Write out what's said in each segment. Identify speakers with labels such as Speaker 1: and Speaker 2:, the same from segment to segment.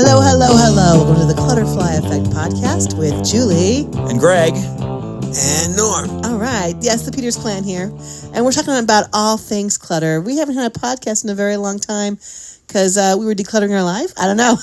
Speaker 1: Hello, hello, hello. Welcome to the Clutterfly Effect podcast with Julie.
Speaker 2: And Greg.
Speaker 3: And Norm.
Speaker 1: All right. Yes, the Peters Clan here. And we're talking about all things clutter. We haven't had a podcast in a very long time because we were decluttering our life. I don't know.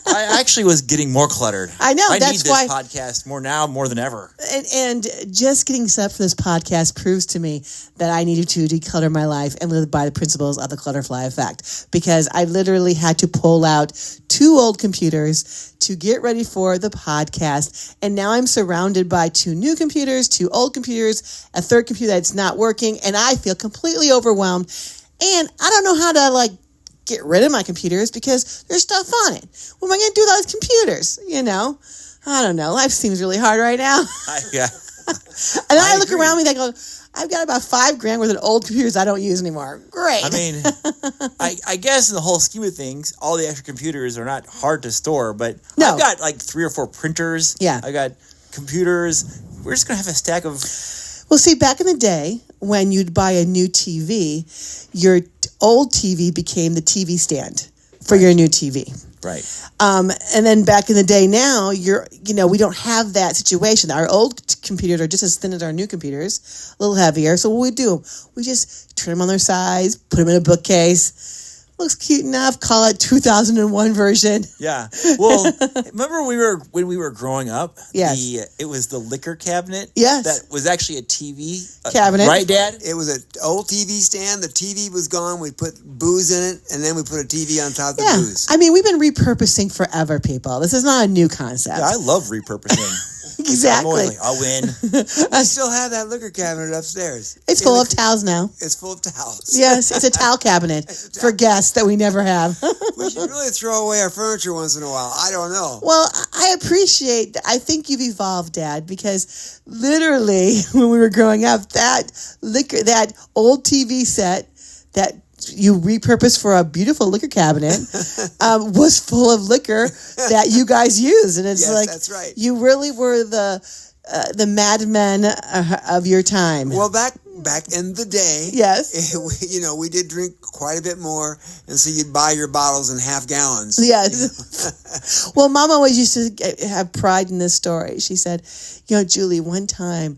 Speaker 2: I actually was getting more cluttered.
Speaker 1: I know.
Speaker 2: I
Speaker 1: that's
Speaker 2: need
Speaker 1: why.
Speaker 2: this podcast more than ever.
Speaker 1: And just getting set up for this podcast proves to me that I needed to declutter my life and live by the principles of the Clutterfly Effect, because I literally had to pull out 2 old computers to get ready for the podcast. And now I'm surrounded by 2 new computers, 2 old computers, a third computer that's not working, and I feel completely overwhelmed. And I don't know how to get rid of my computers because there's stuff on it. What am I going to do with all these computers? I don't know. Life seems really hard right now.
Speaker 2: Yeah.
Speaker 1: And then I look around me and I go, I've got about $5,000 worth of old computers I don't use anymore. Great.
Speaker 2: I mean, I guess in the whole scheme of things, all the extra computers are not hard to store, but
Speaker 1: No.
Speaker 2: I've got like 3 or 4 printers.
Speaker 1: Yeah.
Speaker 2: I got computers. We're just going to have a stack of...
Speaker 1: Well, see, back in the day when you'd buy a new TV, your old TV became the TV stand for your new TV.
Speaker 2: Right.
Speaker 1: And then back in the day now, we don't have that situation. Our old computers are just as thin as our new computers, a little heavier. So what we do, we just turn them on their sides, put them in a bookcase. Looks cute enough. Call it 2001 version.
Speaker 2: Yeah. Well, remember when we were growing up?
Speaker 1: Yes.
Speaker 2: It was the liquor cabinet.
Speaker 1: Yes.
Speaker 2: That was actually a TV
Speaker 1: cabinet.
Speaker 2: Right, Dad?
Speaker 3: It was an old TV stand. The TV was gone. We put booze in it, and then we put a TV on top of the booze.
Speaker 1: I mean, we've been repurposing forever, people. This is not a new concept.
Speaker 2: Yeah, I love repurposing.
Speaker 1: Exactly.
Speaker 2: I'll win.
Speaker 3: I still have that liquor cabinet upstairs.
Speaker 1: It's full of towels now.
Speaker 3: It's full of towels.
Speaker 1: Yes, it's a towel cabinet for guests that we never have.
Speaker 3: We should really throw away our furniture once in a while. I don't know.
Speaker 1: Well, I think you've evolved, Dad, because literally when we were growing up, that old TV set that you repurposed for a beautiful liquor cabinet was full of liquor that you guys used. And it's
Speaker 3: yes, that's right.
Speaker 1: You really were the madmen of your time.
Speaker 3: Well, back in the day,
Speaker 1: yes,
Speaker 3: we did drink quite a bit more, and so you'd buy your bottles in half gallons.
Speaker 1: Yes. Well, Mom always used to have pride in this story. She said, Julie, one time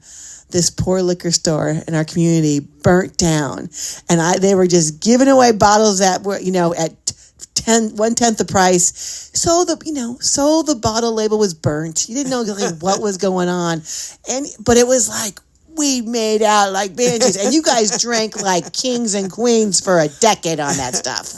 Speaker 1: this poor liquor store in our community burnt down, and they were just giving away bottles that were, at 1/10 the price. So the bottle label was burnt. You didn't know what was going on, but it was like we made out like banshees, and you guys drank like kings and queens for a decade on that stuff.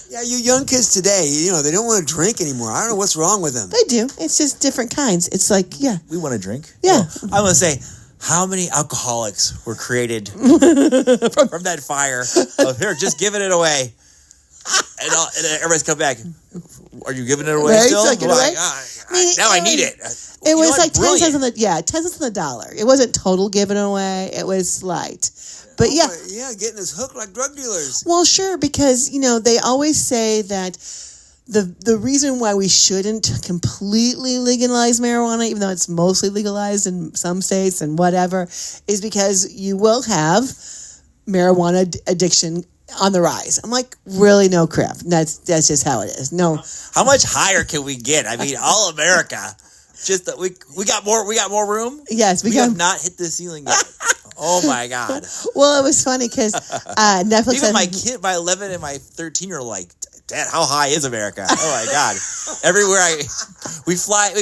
Speaker 3: Yeah, you young kids today, they don't want to drink anymore. I don't know what's wrong with them.
Speaker 1: They do. It's just different kinds. It's like, yeah,
Speaker 2: We want to drink.
Speaker 1: Yeah.
Speaker 2: Well, I want to say, how many alcoholics were created from that fire of here, just giving it away? And everybody's come back. Are you giving it away
Speaker 1: Right,
Speaker 2: still?
Speaker 1: take it away.
Speaker 2: Now I need it.
Speaker 1: It was like 10
Speaker 2: brilliant.
Speaker 1: cents on the dollar. It wasn't total giving away. It was slight. But yeah.
Speaker 3: Getting us hooked like drug dealers.
Speaker 1: Well, sure, because, they always say that the reason why we shouldn't completely legalize marijuana, even though it's mostly legalized in some states and whatever, is because you will have marijuana addiction on the rise. I'm like, really? No crap. That's just how it is. No.
Speaker 2: How much higher can we get? I mean, all America. Just that we got more room.
Speaker 1: Yes,
Speaker 2: we have not hit the ceiling yet. Oh my God.
Speaker 1: Well, it was funny because Netflix.
Speaker 2: Even my kid, my 11 and my 13-year-old, like, Dad, how high is America? Oh my God. Everywhere we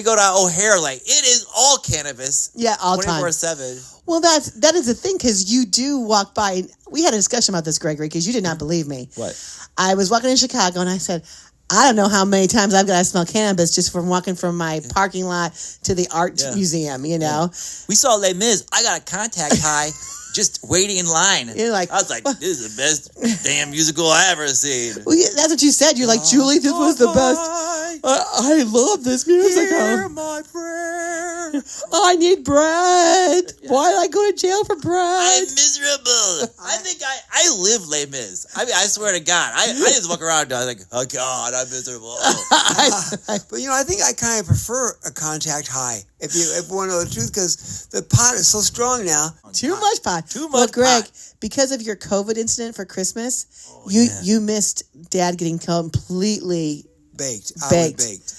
Speaker 2: go to O'Hare, like, it is all cannabis.
Speaker 1: Yeah, all
Speaker 2: 24/7.
Speaker 1: Well, that is the thing, because you do walk by. We had a discussion about this, Gregory, because you did not believe me.
Speaker 2: What?
Speaker 1: I was walking in Chicago and I said, I don't know how many times I've got to smell cannabis just from walking from my parking lot to the art museum, Yeah.
Speaker 2: We saw Les Mis. I got a contact high just waiting in line.
Speaker 1: You're like,
Speaker 2: I was like, this is the best damn musical I ever seen.
Speaker 1: Well, yeah, that's what you said. You're like, Julie, this was the best. I love this music.
Speaker 2: Hear my prayer.
Speaker 1: I need bread. Why did I go to jail for bread?
Speaker 2: I'm miserable. I think I live Les Mis. I mean, I swear to God. I just walk around and I was like, oh God, I'm miserable.
Speaker 3: But I think I kind of prefer a contact high, if you want to know the truth, because the pot is so strong now.
Speaker 1: Too much pot.
Speaker 2: Too much
Speaker 1: Well, Greg,
Speaker 2: pot.
Speaker 1: because of your COVID incident for Christmas, you missed Dad getting completely
Speaker 3: baked. I was
Speaker 1: Baked.
Speaker 3: baked.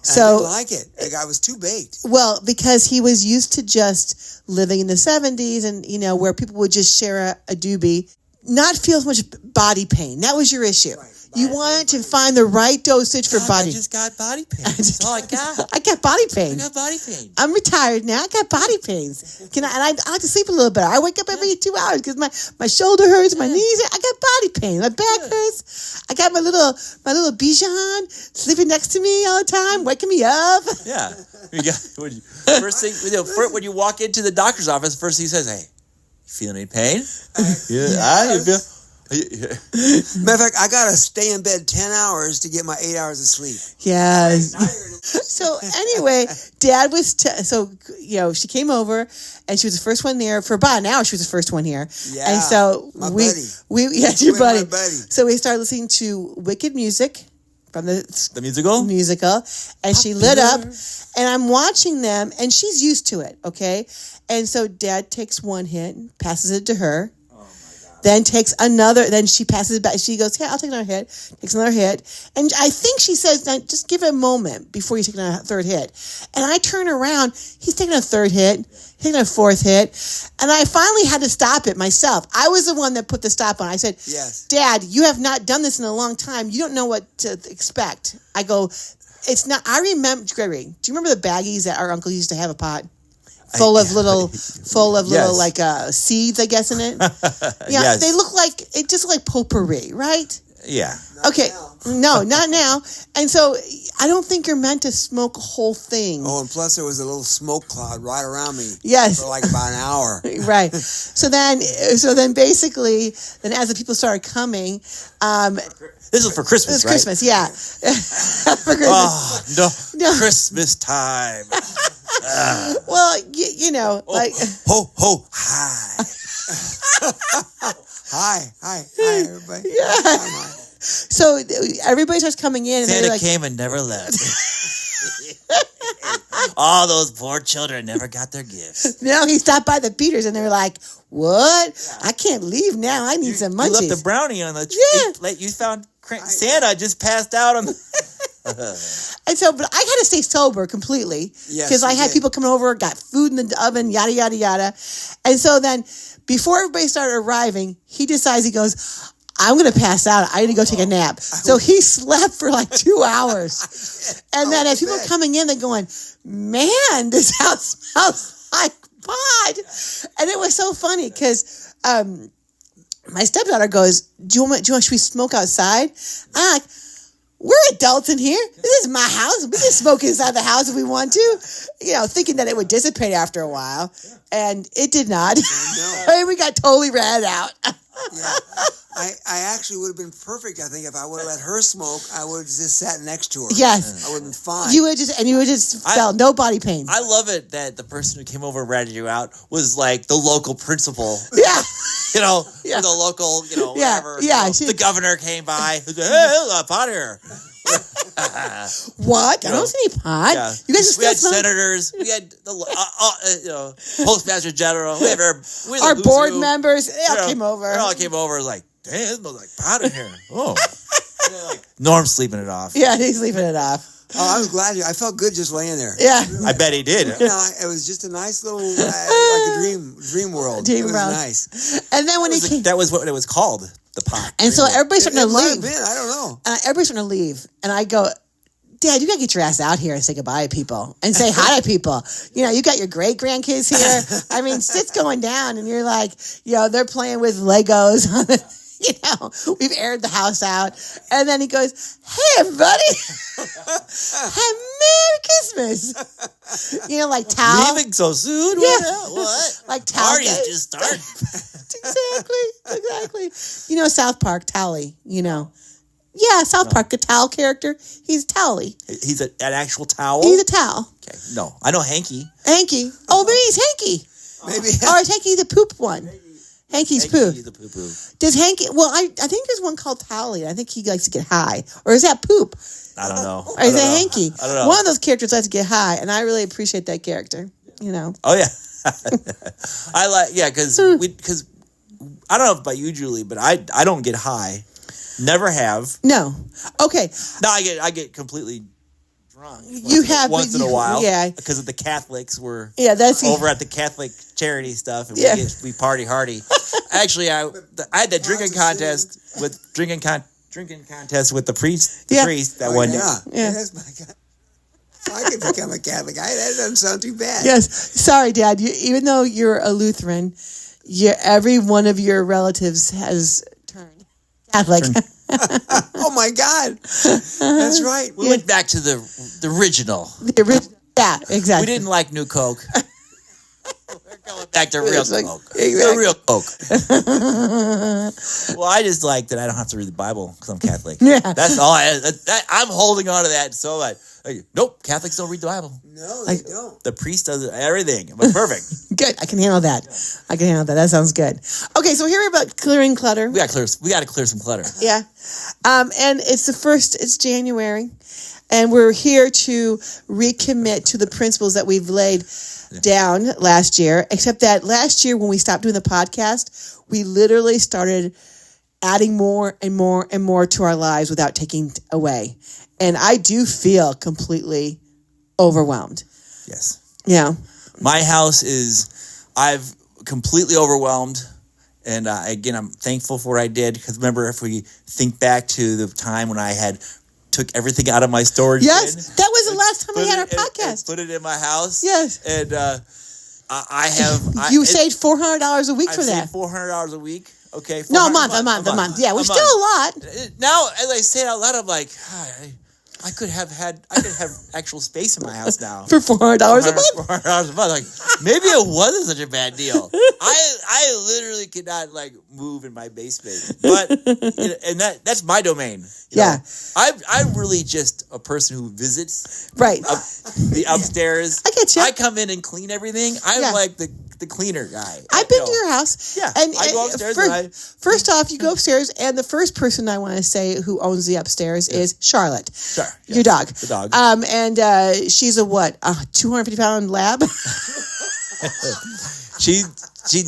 Speaker 1: So
Speaker 3: I didn't like it. Like, I was too baked.
Speaker 1: well, because he was used to just living in the 70s and, where people would just share a doobie, not feel as much body pain. That was your issue.
Speaker 3: Right.
Speaker 1: You wanted to find the right dosage for body.
Speaker 2: I just got body pain. That's all I got.
Speaker 1: I got body pain.
Speaker 2: I got body pain.
Speaker 1: I'm retired now. I got body pains. I like to sleep a little better. I wake up every 2 hours because my shoulder hurts, my knees. I got body pain. My back hurts. I got my little Bichon sleeping next to me all the time, waking me up.
Speaker 2: Yeah. First thing, when you walk into the doctor's office, first thing he says, "Hey, you feeling any pain?" You feel.
Speaker 3: Matter of fact, I gotta stay in bed 10 hours to get my 8 hours of sleep.
Speaker 1: Yeah. So anyway, Dad was she came over and she was the first one there for about an hour. She was the first one here,
Speaker 3: Yeah,
Speaker 1: and so
Speaker 3: my
Speaker 1: we
Speaker 3: buddy.
Speaker 1: your buddy.
Speaker 3: My buddy.
Speaker 1: So we started listening to wicked music from the
Speaker 2: musical,
Speaker 1: and she lit up, and I'm watching them, and she's used to it. Okay, and so Dad takes one hit, passes it to her. Then takes another. Then she passes it back. She goes, "Hey, I'll take another hit." Takes another hit, and I think she says, "Now, just give it a moment before you take a third hit." And I turn around. He's taking a third hit, taking a fourth hit, and I finally had to stop it myself. I was the one that put the stop on. I said,
Speaker 3: Yes.
Speaker 1: "Dad, you have not done this in a long time. You don't know what to expect." I go, "It's not." I remember, Gregory. Do you remember the baggies that our uncle used to have a pot? Full of little like seeds, I guess, in it. Yeah,
Speaker 2: Yes.
Speaker 1: They look like it just like potpourri, right?
Speaker 2: Yeah.
Speaker 1: Okay, no, not now. And so I don't think you're meant to smoke a whole thing.
Speaker 3: Oh, and plus there was a little smoke cloud right around me.
Speaker 1: Yes.
Speaker 3: For like about an hour.
Speaker 1: Right. So then basically, as the people started coming,
Speaker 2: This was for Christmas,
Speaker 1: it was
Speaker 2: right?
Speaker 1: Christmas, yeah. For Christmas.
Speaker 2: Oh, no. Christmas time.
Speaker 1: Well, like
Speaker 2: Ho, ho, hi.
Speaker 3: Hi, everybody.
Speaker 1: Yeah.
Speaker 3: Hi.
Speaker 1: So everybody starts coming in, and they're
Speaker 2: Santa
Speaker 1: like,
Speaker 2: came and never left. All those poor children never got their gifts.
Speaker 1: No, he stopped by the Peters, and they were like, "What? I can't leave now. I need some munchies."
Speaker 2: You left the brownie on the tree.
Speaker 1: Yeah.
Speaker 2: You found Santa just passed out on the...
Speaker 1: And so, but I had to stay sober completely
Speaker 3: Yes,
Speaker 1: because I
Speaker 3: you
Speaker 1: had
Speaker 3: did.
Speaker 1: people coming over, got food in the oven, yada, yada, yada. And so then before everybody started arriving, he decides, he goes, "I'm going to pass out. I need to go take a nap." So he slept for like 2 hours. And then as people are coming in, they're going, "Man, this house smells like pot." And it was so funny because my stepdaughter goes, should we smoke outside? I'm like, "We're adults in here. This is my house. We can smoke inside the house if we want to." Thinking that it would dissipate after a while. And it did not.
Speaker 3: No.
Speaker 1: We got totally ratted out.
Speaker 3: Yeah. I actually would have been perfect, I think, if I would have let her smoke. I would have just sat next to her.
Speaker 1: Yes.
Speaker 3: I would have been fine.
Speaker 1: You would just felt no body pain.
Speaker 2: I love it that the person who came over and ratted you out was like the local principal.
Speaker 1: Yeah.
Speaker 2: For the local,
Speaker 1: Yeah,
Speaker 2: whatever.
Speaker 1: yeah,
Speaker 2: The governor came by. He goes, "Hey, there's a pot here."
Speaker 1: What? I don't see any pot.
Speaker 2: Yeah.
Speaker 1: You guys
Speaker 2: We had
Speaker 1: still smell-
Speaker 2: senators. We had the postmaster general. We had
Speaker 1: our board members, they all came over.
Speaker 2: They all came over like, "Damn, it smells like pot in here." Oh. And they're like, Norm's sleeping it off.
Speaker 1: Yeah, he's leaving it off.
Speaker 3: Oh, I was glad. I felt good just laying there.
Speaker 1: Yeah.
Speaker 2: I bet he did.
Speaker 3: It was just a nice little, like a dream world.
Speaker 1: Dream
Speaker 3: it was
Speaker 1: world.
Speaker 3: nice.
Speaker 1: And then when he came,
Speaker 2: That was what it was called, the pot.
Speaker 1: and so everybody's starting
Speaker 3: It
Speaker 1: to
Speaker 3: might have
Speaker 1: leave.
Speaker 3: been. I don't know.
Speaker 1: Everybody's starting to leave. And I go, "Dad, you got to get your ass out here and say goodbye to people and say hi to people. You got your great grandkids here. I mean, shit's going down, and you're like, they're playing with Legos. We've aired the house out." And then he goes, "Hey, everybody, have Merry Christmas." Like towel.
Speaker 2: Leaving so soon?
Speaker 1: Yeah.
Speaker 2: What?
Speaker 1: Like towel.
Speaker 2: Party's just started.
Speaker 1: Exactly. South Park, Tally, Yeah, South Park, the towel character. He's Towley.
Speaker 2: He's an actual towel?
Speaker 1: He's a towel.
Speaker 2: Okay. No, I know Hanky.
Speaker 1: Hanky. Oh, maybe he's Hanky.
Speaker 3: Maybe.
Speaker 1: Or is Hanky the poop one? Hanky's poop.
Speaker 2: He's the poo-poo.
Speaker 1: Does Hanky... Well, I think there's one called Towley. I think he likes to get high. Or is that poop?
Speaker 2: I don't know.
Speaker 1: Or is it Hanky?
Speaker 2: I don't know.
Speaker 1: One of those characters likes to get high, and I really appreciate that character.
Speaker 2: Oh, yeah. because I don't know about you, Julie, but I don't get high. Never have.
Speaker 1: No. Okay.
Speaker 2: No, I get completely drunk. Once in a while.
Speaker 1: Yeah.
Speaker 2: Because of the Catholics were
Speaker 1: that's
Speaker 2: over at the Catholic charity stuff, and we party hardy. Actually, I had that drinking contest with the priest. Priest that one day.
Speaker 3: Yeah. That's my God. I could become a Catholic. That doesn't sound too bad.
Speaker 1: Yes. Sorry, Dad. Even though you're a Lutheran, every one of your relatives has turned Catholic.
Speaker 3: Oh my God. That's right.
Speaker 2: We went back to the original.
Speaker 1: Yeah, exactly.
Speaker 2: We didn't like New Coke. We're going back to real Coke.
Speaker 1: Exactly.
Speaker 2: The real Coke. Well, I just like that I don't have to read the Bible because I'm Catholic.
Speaker 1: Yeah.
Speaker 2: That's all. I'm holding on to that so much. Nope, Catholics don't read the Bible.
Speaker 3: No, they don't.
Speaker 2: The priest does everything. But perfect.
Speaker 1: Good. I can handle that. That sounds good. Okay, so here we're about clearing clutter.
Speaker 2: We got to clear some clutter.
Speaker 1: Yeah. And it's January, and we're here to recommit to the principles that we've laid down last year, except that last year when we stopped doing the podcast, we literally started adding more and more and more to our lives without taking away. And I do feel completely overwhelmed.
Speaker 2: Yes.
Speaker 1: Yeah.
Speaker 2: My house I've completely overwhelmed. And again, I'm thankful for what I did. Because remember, if we think back to the time when I took everything out of my storage bin.
Speaker 1: That was the last time we had our podcast.
Speaker 2: Put it in my house.
Speaker 1: Yes.
Speaker 2: And I have...
Speaker 1: You saved $400 a week for that.
Speaker 2: I saved $400 a week. Okay.
Speaker 1: No, a month. Yeah, we're still a lot.
Speaker 2: Now, as I say it out loud, I'm like, I could have actual space in my house now
Speaker 1: for $400 a month.
Speaker 2: $400 a month. Like maybe it wasn't such a bad deal. I literally could not move in my basement, but and that's my domain. You know? I'm really just a person who visits.
Speaker 1: Right.
Speaker 2: The upstairs.
Speaker 1: I get you.
Speaker 2: I come in and clean everything. I'm like the cleaner guy.
Speaker 1: I've been to your house.
Speaker 2: Yeah.
Speaker 1: And
Speaker 2: I go upstairs.
Speaker 1: First off, you go upstairs, and the first person I want to say who owns the upstairs is Charlotte.
Speaker 2: Sure. Yeah.
Speaker 1: Your dog.
Speaker 2: The dog.
Speaker 1: And she's a 250-pound lab?
Speaker 2: She's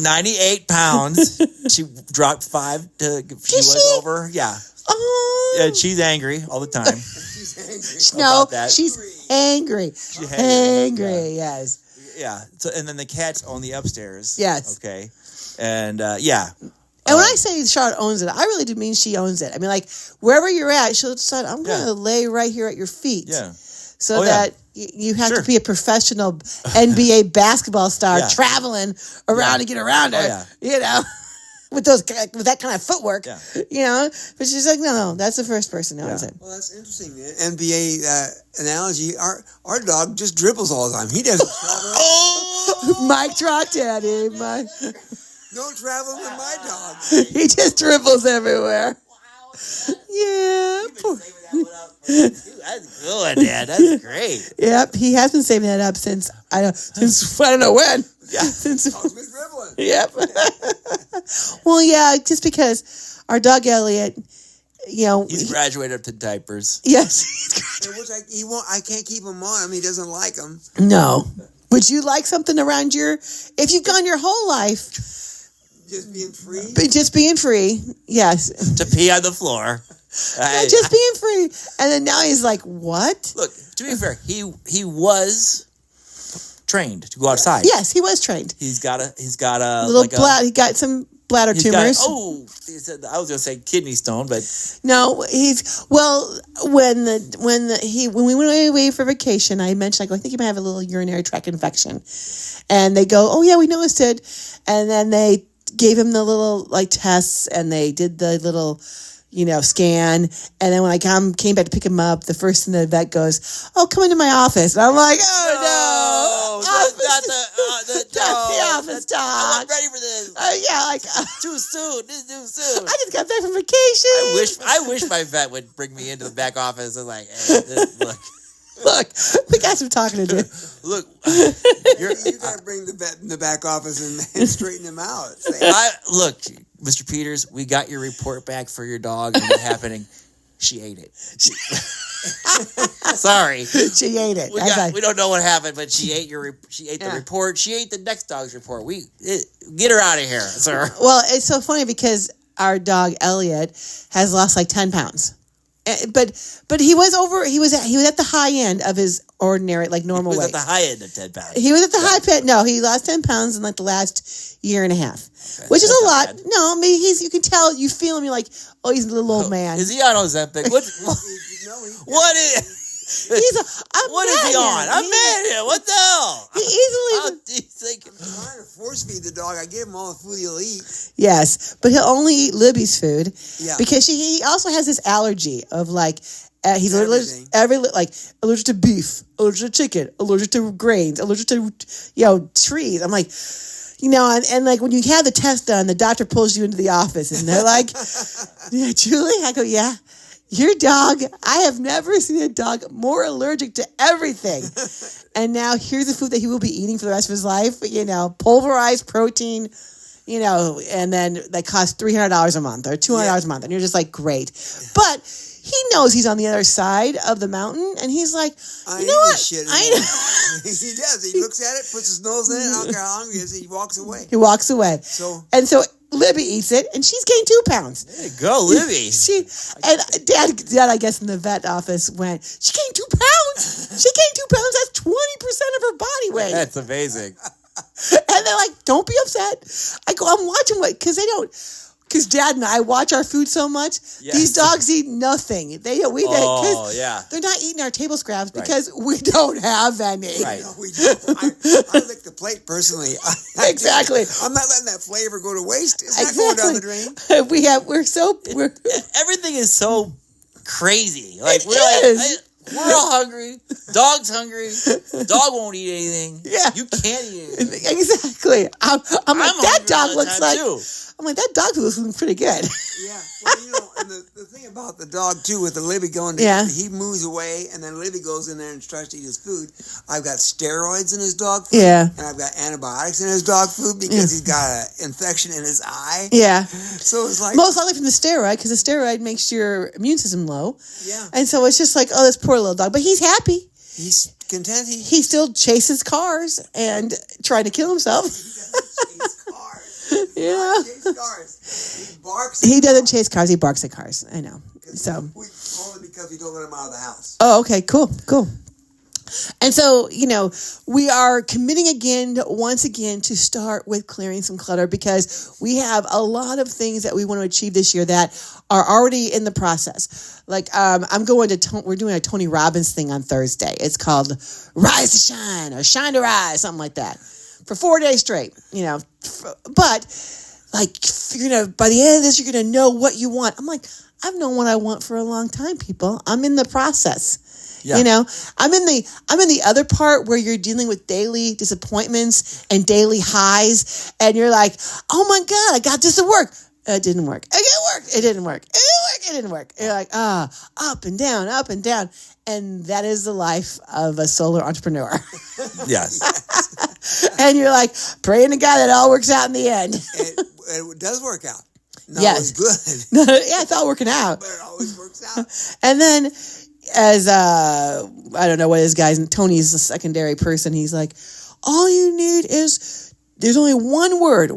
Speaker 2: 98 pounds. She dropped 5 to she was over. Yeah.
Speaker 1: Oh.
Speaker 2: Yeah, she's angry all the time.
Speaker 3: She's
Speaker 1: angry. No, she's angry.
Speaker 2: She's
Speaker 1: angry. Yes.
Speaker 2: Yeah. So and then the cats own the upstairs.
Speaker 1: Yes.
Speaker 2: Okay. And yeah.
Speaker 1: And when I say Charlotte owns it, I really do mean she owns it. I mean, like, wherever you're at, she'll decide, I'm going to lay right here at your feet.
Speaker 2: Yeah.
Speaker 1: So that you have to be a professional NBA basketball star traveling around to get around her, you know, with that kind of footwork, you know. But she's like, no, that's the first person who owns it.
Speaker 3: Well, that's interesting. The NBA analogy, our dog just dribbles all the time. He doesn't travel.
Speaker 1: Mike Trot Daddy.
Speaker 3: No travel with my dog.
Speaker 1: He just dribbles everywhere. Wow. Yeah.
Speaker 2: That's good, Dad. That's great.
Speaker 1: Yep, he has been saving that up since I don't know when. Yeah, since
Speaker 3: dribbling.
Speaker 1: Yep. Well, yeah, just because our dog Elliot, you know,
Speaker 2: he's graduated up to diapers.
Speaker 1: Yes,
Speaker 3: which he won't. I can't keep him on him. He doesn't like them.
Speaker 1: No. Would you like something around if you've gone your whole life?
Speaker 3: Just being free?
Speaker 1: Just being free, yes.
Speaker 2: To pee on the floor.
Speaker 1: Just being free. And then now he's like, what?
Speaker 2: Look, to be fair, he was trained to go outside.
Speaker 1: Yes, he was trained.
Speaker 2: He's got a
Speaker 1: little he got some bladder tumors.
Speaker 2: I was going to say kidney stone, but
Speaker 1: no, when we went away for vacation, I mentioned, I think he might have a little urinary tract infection. And they go, oh yeah, we noticed it. And then they gave him the little tests, and they did the little scan. And then when I came back to pick him up, the first thing the vet goes, oh, come into my office. And I'm like, oh no.
Speaker 2: That's not
Speaker 1: the office talk.
Speaker 2: I'm not ready for this.
Speaker 1: Too
Speaker 2: soon. This is too soon.
Speaker 1: I just got back from vacation.
Speaker 2: I wish my vet would bring me into the back office and hey,
Speaker 1: look, we got some talking to do.
Speaker 2: Look,
Speaker 3: you got to bring the vet in the back office and straighten him out.
Speaker 2: Look, Mr. Peters, we got your report back for your dog and what's happening. She ate it. Sorry,
Speaker 1: she ate it.
Speaker 2: We don't know what happened, but she ate the report. She ate the next dog's report. Get her out of here, sir.
Speaker 1: Well, it's so funny because our dog Elliot has lost like 10 pounds. But he was at the high end of his ordinary, like normal weight.
Speaker 2: He was at the high end of 10 pounds.
Speaker 1: He was at the high pit. No, he lost 10 pounds in like the last year and a half, which is a lot. Bad. No, I mean, you can tell, you feel him, you're like, oh, he's a little old man.
Speaker 2: Is he on Ozempic? What is he on? I'm mad here. What the hell?
Speaker 1: He easily.
Speaker 3: I'm trying to force feed the dog. I give him all the food he'll eat.
Speaker 1: Yes, but he'll only eat Libby's food.
Speaker 3: Yeah.
Speaker 1: Because he also has this allergy of like he's allergic to beef, allergic to chicken, allergic to grains, allergic to trees. I'm like, and like when you have the test done, the doctor pulls you into the office and they're like, yeah, Julie, I go, yeah. Your dog, I have never seen a dog more allergic to everything. And now here's the food that he will be eating for the rest of his life, pulverized protein, and then that costs $300 a month or $200 a month. And you're just like, great. But he knows he's on the other side of the mountain, and he's like, you know what?
Speaker 3: Shit I know. He does. He looks at it, puts his nose in it, I don't care how hungry he is, he walks away.
Speaker 1: He walks away. So Libby eats it, and she's gained 2 pounds.
Speaker 2: There you go, Libby.
Speaker 1: Dad, I guess in the vet office went, she gained 2 pounds. She gained 2 pounds. That's 20% of her body weight.
Speaker 2: That's amazing.
Speaker 1: And they're like, don't be upset. I go, I'm watching because Dad and I watch our food so much. Yes. These dogs eat nothing. They're not eating our table scraps because we don't have any.
Speaker 3: Right. No, we don't. I lick the plate personally.
Speaker 1: Exactly.
Speaker 3: I'm not letting that flavor go to waste. It's not going down the drain.
Speaker 1: We're
Speaker 2: everything is so crazy. Like we're all hungry. Dog's hungry. Dog won't eat anything. Yeah. You can't eat anything.
Speaker 1: Exactly. I'm like, that dog looks like.
Speaker 2: Too.
Speaker 1: I'm like, that dog looks pretty good.
Speaker 3: Yeah. Well, and the thing about the dog, too, with the Libby going, he moves away, and then Libby goes in there and tries to eat his food. I've got steroids in his dog food. Yeah. And I've got antibiotics in his dog food because he's got an infection in his eye.
Speaker 1: Yeah.
Speaker 3: So it's like.
Speaker 1: Most likely from the steroid, because the steroid makes your immune system low.
Speaker 3: Yeah.
Speaker 1: And so it's just like, oh, this poor little dog. But he's happy.
Speaker 3: He's content.
Speaker 1: He still chases cars and trying to kill himself. Yeah. He doesn't chase cars. He barks at cars. I know. So
Speaker 3: only because we don't let him out of the house.
Speaker 1: Oh, okay. Cool. And so, we are committing once again to start with clearing some clutter because we have a lot of things that we want to achieve this year that are already in the process. Like, we're doing a Tony Robbins thing on Thursday. It's called Rise to Shine or Shine to Rise, something like that. For 4 days straight, but like, by the end of this, you're going to know what you want. I'm like, I've known what I want for a long time, people. I'm in the process. Yeah. I'm in the other part where you're dealing with daily disappointments and daily highs. And you're like, oh my God, I got this to work. It didn't work. It didn't work. It didn't work. You're like, up and down, up and down. And that is the life of a solar entrepreneur.
Speaker 2: Yes.
Speaker 1: And you're like, praying to God that it all works out in the end.
Speaker 3: It does work out. Not
Speaker 1: yes.
Speaker 3: always good.
Speaker 1: Yeah, it's all working out.
Speaker 3: But it always works out.
Speaker 1: And then as, I don't know what his guy's, Tony's a secondary person. He's like, all you need is, there's only one word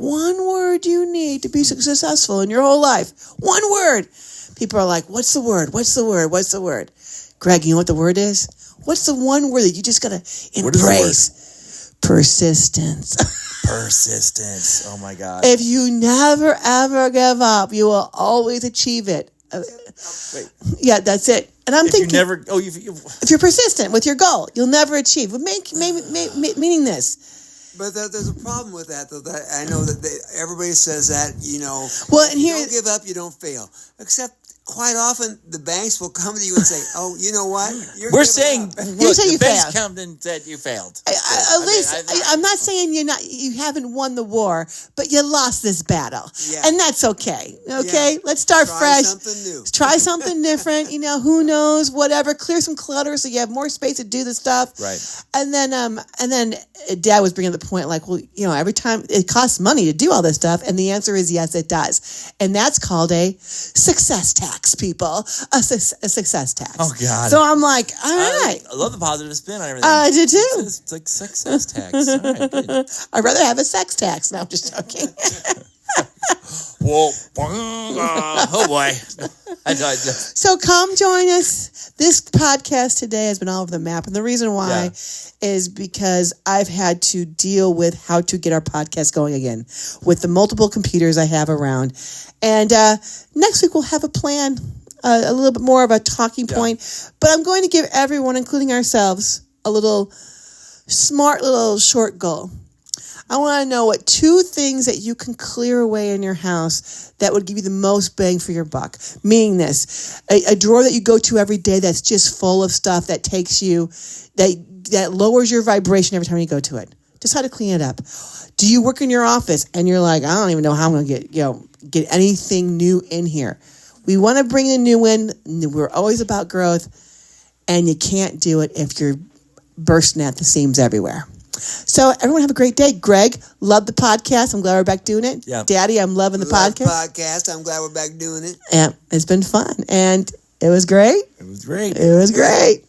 Speaker 1: you need to be successful in your whole life. One word. People are like, what's the word? What's the word? What's the word? Greg, you know what the word is? What's the one word that you just got to embrace? Persistence.
Speaker 2: Persistence. Oh, my God.
Speaker 1: If you never, ever give up, you will always achieve it.
Speaker 2: Wait.
Speaker 1: Yeah, that's it. And I'm thinking, if you're persistent with your goal, you'll never achieve. Meaning this.
Speaker 3: But there's a problem with that, though. That I know that everybody says that,
Speaker 1: Well, and
Speaker 3: you don't give up, you don't fail. Except quite often the banks will come to you and say, "Oh, you know what?
Speaker 2: We're saying, look, the banks
Speaker 1: failed.
Speaker 2: come and said you failed."
Speaker 1: I'm not saying you haven't won the war, but you lost this battle, and that's okay. Okay, let's start fresh.
Speaker 3: Something new.
Speaker 1: Try something different. Who knows? Whatever. Clear some clutter so you have more space to do the stuff.
Speaker 2: Right.
Speaker 1: And then Dad was bringing up the point, like, well, every time it costs money to do all this stuff, and the answer is yes, it does, and that's called a success tax, people. A success tax.
Speaker 2: Oh God.
Speaker 1: So I'm like, all right.
Speaker 2: I love the positive spin on everything.
Speaker 1: I do too.
Speaker 2: It's like success tax. All right, good.
Speaker 1: I'd rather have a sex tax. No, I'm just joking.
Speaker 2: Whoa. Oh boy.
Speaker 1: So come join us. This podcast today has been all over the map. And the reason why is because I've had to deal with how to get our podcast going again with the multiple computers I have around. And next week we'll have a plan, a little bit more of a talking point. But I'm going to give everyone, including ourselves, a little smart little short goal. I want to know what 2 things that you can clear away in your house that would give you the most bang for your buck. Meaning this, a drawer that you go to every day that's just full of stuff that takes you, that lowers your vibration every time you go to it. Just how to clean it up. Do you work in your office and you're like, I don't even know how I'm going to get anything new in here. We want to bring the new in. We're always about growth, and you can't do it if you're bursting at the seams everywhere. So everyone have a great day. Greg, love the podcast. I'm glad we're back doing it.
Speaker 2: Yeah.
Speaker 1: Daddy, I'm loving the
Speaker 3: podcast. I'm glad we're back doing it.
Speaker 1: Yeah, it's been fun. And it was great.
Speaker 2: It was great.
Speaker 1: It was great.